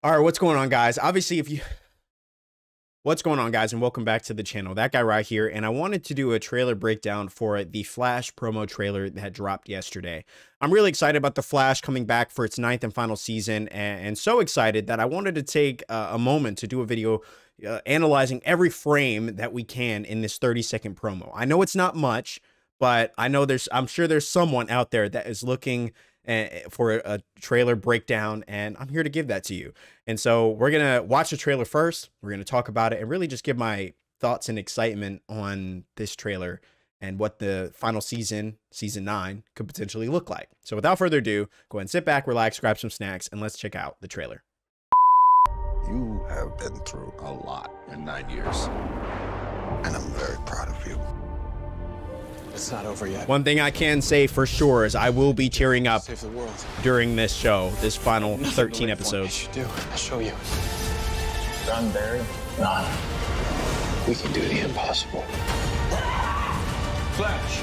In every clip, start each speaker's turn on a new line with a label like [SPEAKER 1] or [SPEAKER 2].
[SPEAKER 1] All right, what's going on, guys? Obviously, what's going on, guys, and welcome back to the channel. That guy right here, and I wanted to do a trailer breakdown for the Flash promo trailer that dropped yesterday. I'm really excited about the Flash coming back for its 9th and final season, and so excited that I wanted to take a moment to do a video analyzing every frame that we can in this 30-second promo. I know it's not much, but I'm sure there's someone out there that is looking for a trailer breakdown, and I'm here to give that to you. And so we're gonna watch the trailer first, we're gonna talk about it, and really just give my thoughts and excitement on this trailer and what the final season 9 could potentially look like. So without further ado, go ahead and sit back, relax, grab some snacks, and let's check out the trailer.
[SPEAKER 2] You have been through a lot in 9 years, and I'm very proud of you.
[SPEAKER 3] It's not over yet.
[SPEAKER 1] One thing I can say for sure is I will be cheering up
[SPEAKER 3] Save the world.
[SPEAKER 1] during this show, this final 13 episodes.
[SPEAKER 3] I'll show you.
[SPEAKER 4] Done, Barry?
[SPEAKER 3] None. We can do the impossible. Flash!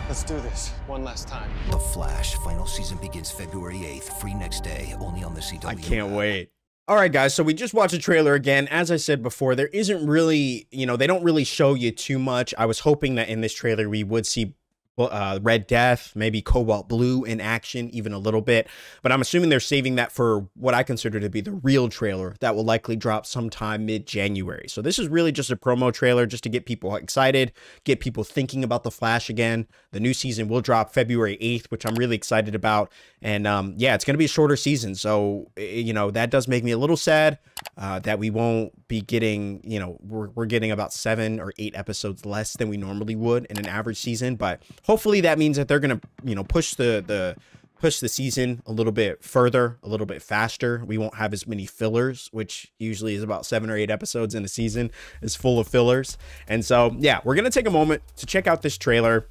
[SPEAKER 3] Let's do this one last time.
[SPEAKER 5] The Flash final season begins February 8th, free next day, only on the CW.
[SPEAKER 1] I can't wait. All right, guys, so we just watched the trailer again. As I said before, there isn't really, they don't really show you too much. I was hoping that in this trailer we would see Red Death, maybe Cobalt Blue in action, even a little bit. But I'm assuming they're saving that for what I consider to be the real trailer that will likely drop sometime mid-January. So this is really just a promo trailer just to get people excited, get people thinking about The Flash again. The new season will drop February 8th, which I'm really excited about. And yeah, it's going to be a shorter season. So, that does make me a little sad that we won't be getting, we're getting about 7 or 8 episodes less than we normally would in an average season. But hopefully that means that they're going to, push the season a little bit further, a little bit faster. We won't have as many fillers, which usually is about 7 or 8 episodes in a season is full of fillers. And so, yeah, we're going to take a moment to check out this trailer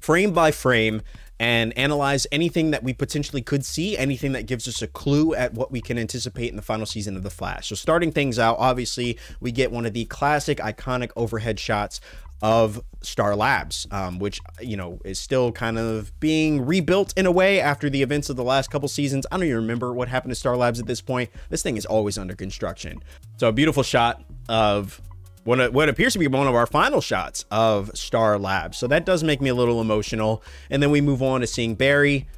[SPEAKER 1] frame by frame and analyze anything that we potentially could see, anything that gives us a clue at what we can anticipate in the final season of The Flash. So starting things out, obviously, we get one of the classic iconic overhead shots of Star Labs, which, is still kind of being rebuilt in a way after the events of the last couple seasons. I don't even remember what happened to Star Labs at this point. This thing is always under construction. So a beautiful shot of what appears to be one of our final shots of Star Labs. So that does make me a little emotional. And then we move on to seeing Barry,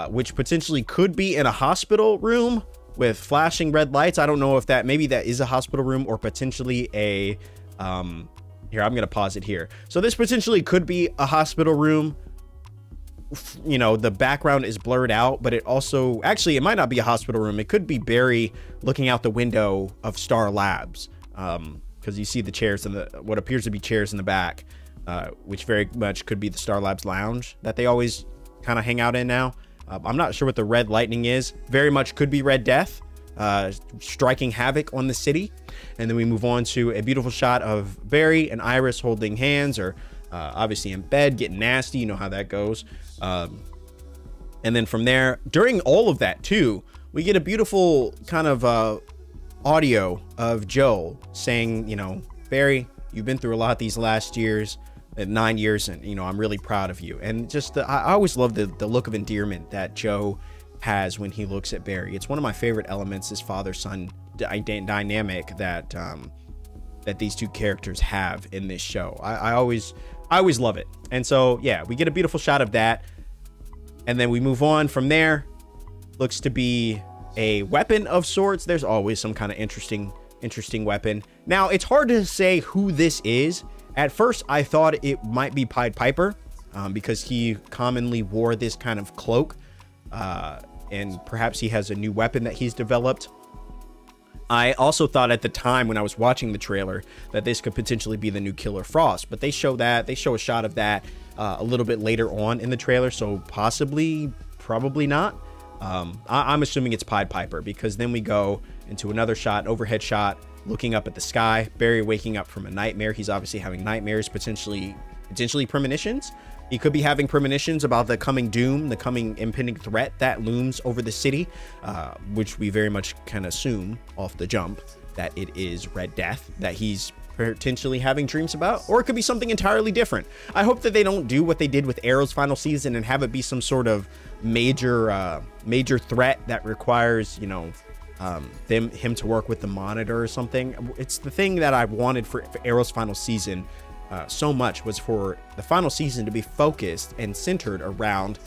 [SPEAKER 1] which potentially could be in a hospital room with flashing red lights. I don't know if maybe that is a hospital room or potentially a, here, I'm going to pause it here. So this potentially could be a hospital room. The background is blurred out, but it also, actually, it might not be a hospital room. It could be Barry looking out the window of Star Labs. Because you see the chairs and what appears to be chairs in the back, which very much could be the Star Labs lounge that they always kind of hang out in now. I'm not sure what the red lightning is. Very much could be Red Death, striking havoc on the city. And then we move on to a beautiful shot of Barry and Iris holding hands, or obviously in bed, getting nasty. You know how that goes. And then from there, during all of that too, we get a beautiful kind of audio of Joe saying, Barry, you've been through a lot these last years, 9 years, and I'm really proud of you. And just I always love the look of endearment that Joe has when he looks at Barry. It's one of my favorite elements, this father-son dynamic that that these two characters have in this show. I always love it. And so yeah, we get a beautiful shot of that, and then we move on from there. Looks to be a weapon of sorts. There's always some kind of interesting weapon. Now, it's hard to say who this is. At first, I thought it might be Pied Piper, because he commonly wore this kind of cloak, and perhaps he has a new weapon that he's developed. I also thought at the time when I was watching the trailer that this could potentially be the new Killer Frost, but they show a shot of that a little bit later on in the trailer, so probably not. I'm assuming it's Pied Piper, because then we go into another shot, overhead shot, looking up at the sky. Barry waking up from a nightmare. He's obviously having nightmares, potentially premonitions. He could be having premonitions about the coming doom, the coming impending threat that looms over the city, which we very much can assume off the jump that it is Red Death, that he's potentially having dreams about, or it could be something entirely different. I hope that they don't do what they did with Arrow's final season and have it be some sort of major threat that requires, you know, him to work with the Monitor or something. It's the thing that I wanted for Arrow's final season so much, was for the final season to be focused and centered around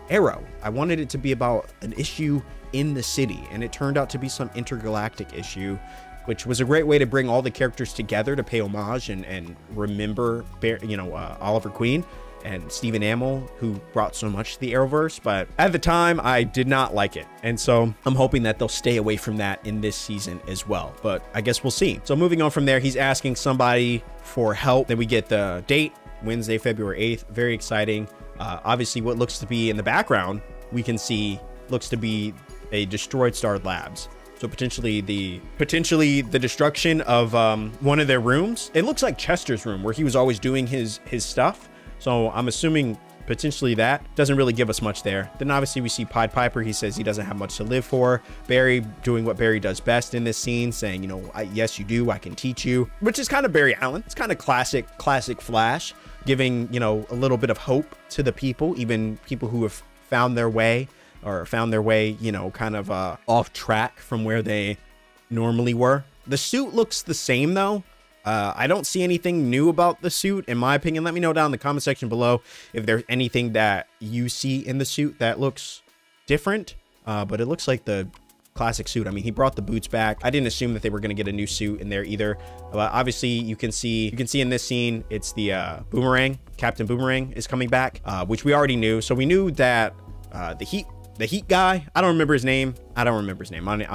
[SPEAKER 1] Arrow. I wanted it to be about an issue in the city, and it turned out to be some intergalactic issue, which was a great way to bring all the characters together to pay homage and remember, you know, Oliver Queen and Stephen Amell, who brought so much to the Arrowverse. But at the time, I did not like it, and so I'm hoping that they'll stay away from that in this season as well, but I guess we'll see. So moving on from there, he's asking somebody for help. Then we get the date, Wednesday, February 8th. Very exciting. Obviously, what looks to be in the background, we can see, looks to be a destroyed Star Labs. So potentially the destruction of one of their rooms. It looks like Chester's room, where he was always doing his stuff. So I'm assuming potentially that. Doesn't really give us much there. Then obviously we see Pied Piper. He says he doesn't have much to live for. Barry doing what Barry does best in this scene, saying, you know, yes, you do. I can teach you, which is kind of Barry Allen. It's kind of classic Flash, giving, you know, a little bit of hope to the people, even people who have found their way, you know, kind of off track from where they normally were. The suit looks the same though. I don't see anything new about the suit, in my opinion. Let me know down in the comment section below if there's anything that you see in the suit that looks different. But it looks like the classic suit. I mean, he brought the boots back. I didn't assume that they were going to get a new suit in there either. But obviously you can see in this scene, it's the Boomerang. Captain Boomerang is coming back, which we already knew. So we knew that the Heat guy, I don't remember his name. I'm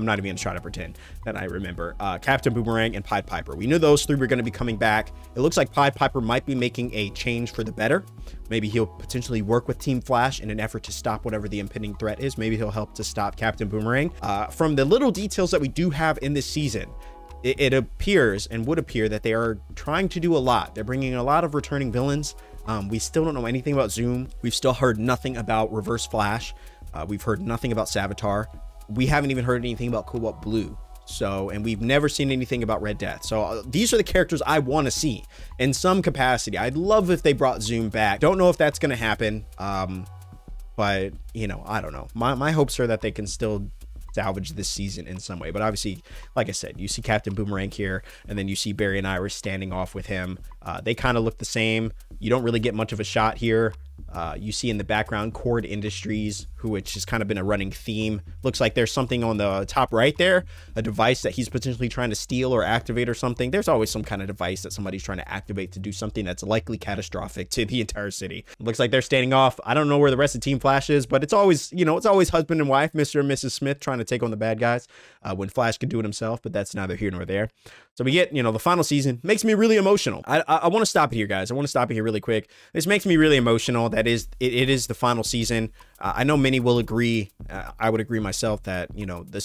[SPEAKER 1] not even gonna try to pretend that I remember. Captain Boomerang and Pied Piper. We knew those three were gonna be coming back. It looks like Pied Piper might be making a change for the better. Maybe he'll potentially work with Team Flash in an effort to stop whatever the impending threat is. Maybe he'll help to stop Captain Boomerang. From the little details that we do have in this season, it appears and would appear that they are trying to do a lot. They're bringing a lot of returning villains. We still don't know anything about Zoom. We've still heard nothing about Reverse Flash. We've heard nothing about Savitar. We haven't even heard anything about Cobalt Blue. So, and we've never seen anything about Red Death. So these are the characters I want to see in some capacity. I'd love if they brought Zoom back. Don't know if that's going to happen. But you know, I don't know. My hopes are that they can still salvage this season in some way. But obviously, like I said, you see Captain Boomerang here, and then you see Barry and Iris standing off with him. They kind of look the same. You don't really get much of a shot here. You see in the background Cord Industries, which has kind of been a running theme. Looks like there's something on the top right there, a device that he's potentially trying to steal or activate or something. There's always some kind of device that somebody's trying to activate to do something that's likely catastrophic to the entire city. Looks like they're standing off. I don't know where the rest of Team Flash is, but it's always, you know, it's always husband and wife, Mr. and Mrs. Smith, trying to take on the bad guys when Flash can do it himself, but that's neither here nor there. So we get, you know, the final season makes me really emotional. I want to stop it here, guys. I want to stop it here really quick. This makes me really emotional. That is, it is the final season. I know many will agree. I would agree myself that, you know, the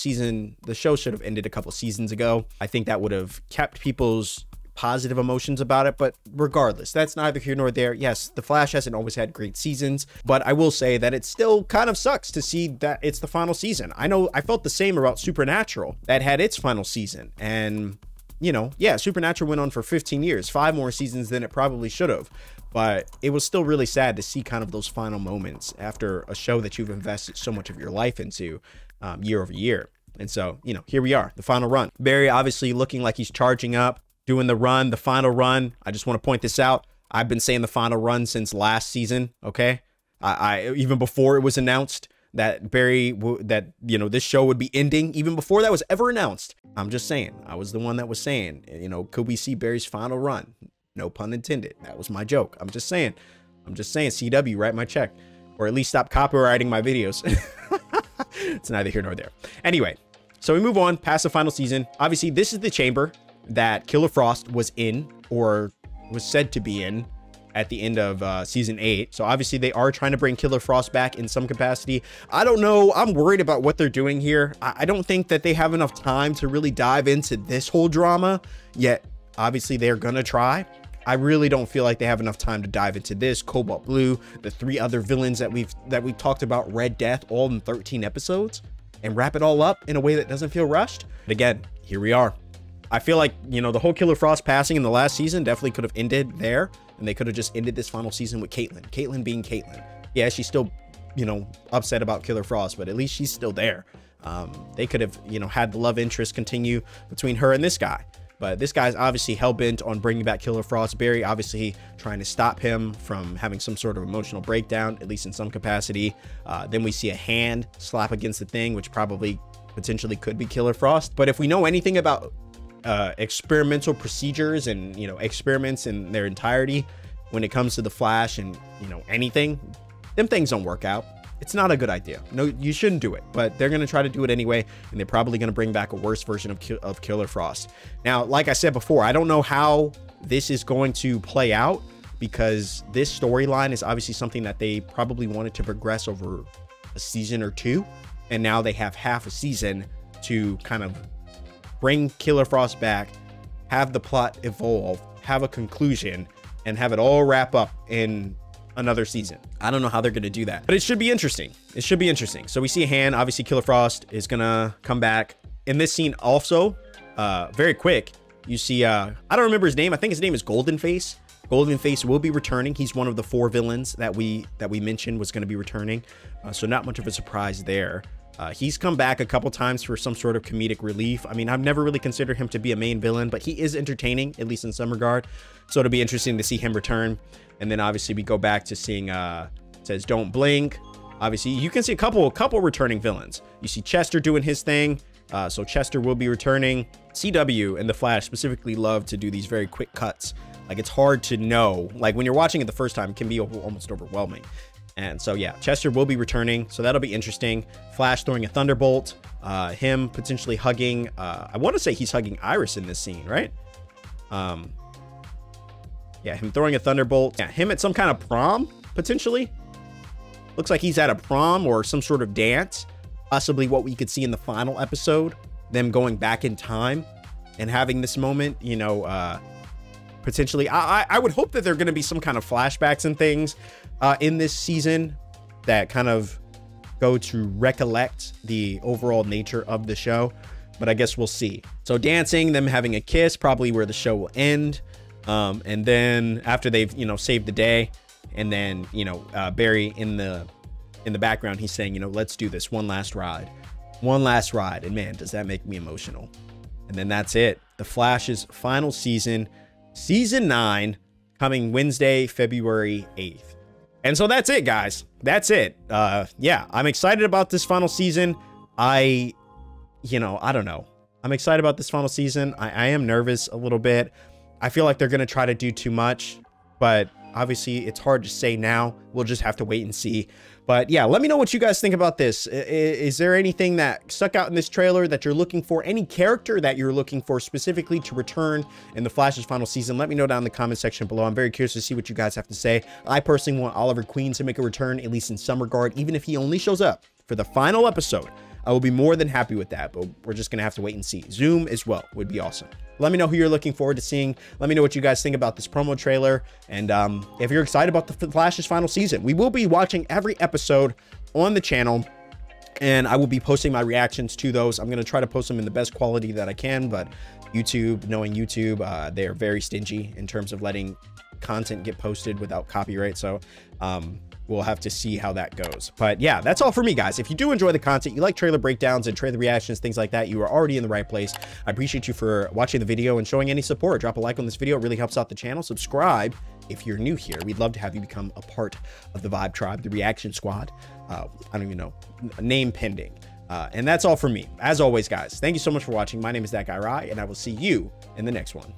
[SPEAKER 1] show should have ended a couple seasons ago. I think that would have kept people's positive emotions about it, but regardless, that's neither here nor there. Yes, The Flash hasn't always had great seasons, but I will say that it still kind of sucks to see that it's the final season. I know I felt the same about Supernatural that had its final season, and you know, yeah, Supernatural went on for 15 years, 5 more seasons than it probably should have. But it was still really sad to see kind of those final moments after a show that you've invested so much of your life into year over year. And so, you know, here we are, the final run. Barry obviously looking like he's charging up, doing the run, the final run. I just want to point this out. I've been saying the final run since last season, okay? I even before it was announced that you know, this show would be ending, even before that was ever announced. I'm just saying, I was the one that was saying, you know, could we see Barry's final run? No pun intended. That was my joke. I'm just saying, CW, write my check, or at least stop copywriting my videos. It's neither here nor there. Anyway, so we move on past the final season. Obviously, this is the chamber that Killer Frost was in, or was said to be in, at the end of season 8. So obviously they are trying to bring Killer Frost back in some capacity. I don't know. I'm worried about what they're doing here. I don't think that they have enough time to really dive into this whole drama, yet obviously they're gonna try. I really don't feel like they have enough time to dive into this, Cobalt Blue, the 3 other villains that we've talked about, Red Death, all in 13 episodes, and wrap it all up in a way that doesn't feel rushed. But again, here we are. I feel like, you know, the whole Killer Frost passing in the last season definitely could have ended there, and they could have just ended this final season with Caitlyn. Caitlyn being Caitlyn. Yeah, she's still, you know, upset about Killer Frost, but at least she's still there. They could have, you know, had the love interest continue between her and this guy. But this guy's obviously hell-bent on bringing back Killer Frost. Barry obviously trying to stop him from having some sort of emotional breakdown, at least in some capacity. Then we see a hand slap against the thing, which probably potentially could be Killer Frost. But if we know anything about experimental procedures and, you know, experiments in their entirety when it comes to the Flash and, you know, anything, them things don't work out. It's not a good idea. No, you shouldn't do it, but they're going to try to do it anyway, and they're probably going to bring back a worse version of Killer Frost. Now, like I said before, I don't know how this is going to play out, because this storyline is obviously something that they probably wanted to progress over a season or two, and now they have half a season to kind of bring Killer Frost back, have the plot evolve, have a conclusion, and have it all wrap up in another season. I don't know how they're going to do that, but it should be interesting. It should be interesting. So we see a hand. Obviously, Killer Frost is going to come back in this scene. Also, very quick, you see, I don't remember his name. I think his name is Golden Face. Golden Face will be returning. He's one of the 4 villains that we mentioned was going to be returning. So not much of a surprise there. He's come back a couple times for some sort of comedic relief. I mean, I've never really considered him to be a main villain, but he is entertaining, at least in some regard. So it'll be interesting to see him return. And then obviously we go back to seeing, it says don't blink. Obviously you can see a couple returning villains. You see Chester doing his thing. So Chester will be returning. CW and the Flash specifically love to do these very quick cuts. Like, it's hard to know, like when you're watching it the first time, it can be almost overwhelming. And so, yeah, Chester will be returning. So that'll be interesting. Flash throwing a Thunderbolt, him potentially hugging, I want to say he's hugging Iris in this scene, right? Yeah, him throwing a Thunderbolt. Yeah, him at some kind of prom, potentially. Looks like he's at a prom or some sort of dance. Possibly what we could see in the final episode. Them going back in time and having this moment, you know, potentially. I would hope that there are going to be some kind of flashbacks and things in this season that kind of go to recollect the overall nature of the show. But I guess we'll see. So dancing, them having a kiss, probably where the show will end. And then after they've, you know, saved the day, and then, you know, Barry in the background, he's saying, you know, let's do this one last ride. And man, does that make me emotional. And then that's it. The Flash's final season, season 9, coming Wednesday, February 8th. And so that's it, guys. That's it. Yeah, I'm excited about this final season. I don't know. I'm excited about this final season. I am nervous a little bit. I feel like they're going to try to do too much, but obviously it's hard to say now. We'll just have to wait and see. But yeah, let me know what you guys think about this. Is there anything that stuck out in this trailer that you're looking for? Any character that you're looking for specifically to return in the Flash's final season? Let me know down in the comment section below. I'm very curious to see what you guys have to say. I personally want Oliver Queen to make a return, at least in some regard, even if he only shows up for the final episode. I will be more than happy with that, but we're just going to have to wait and see. Zoom as well would be awesome. Let me know who you're looking forward to seeing. Let me know what you guys think about this promo trailer. And if you're excited about the Flash's final season, we will be watching every episode on the channel, and I will be posting my reactions to those. I'm going to try to post them in the best quality that I can, but YouTube, knowing YouTube, they are very stingy in terms of letting content get posted without copyright. So we'll have to see how that goes. But yeah, that's all for me, guys. If you do enjoy the content, you like trailer breakdowns and trailer reactions, things like that, you are already in the right place. I appreciate you for watching the video and showing any support. Drop a like on this video. It really helps out the channel. Subscribe if you're new here. We'd love to have you become a part of the Vibe Tribe, the Reaction Squad. I don't even know, name pending. And that's all for me. As always, guys, thank you so much for watching. My name is That Guy Rai, and I will see you in the next one.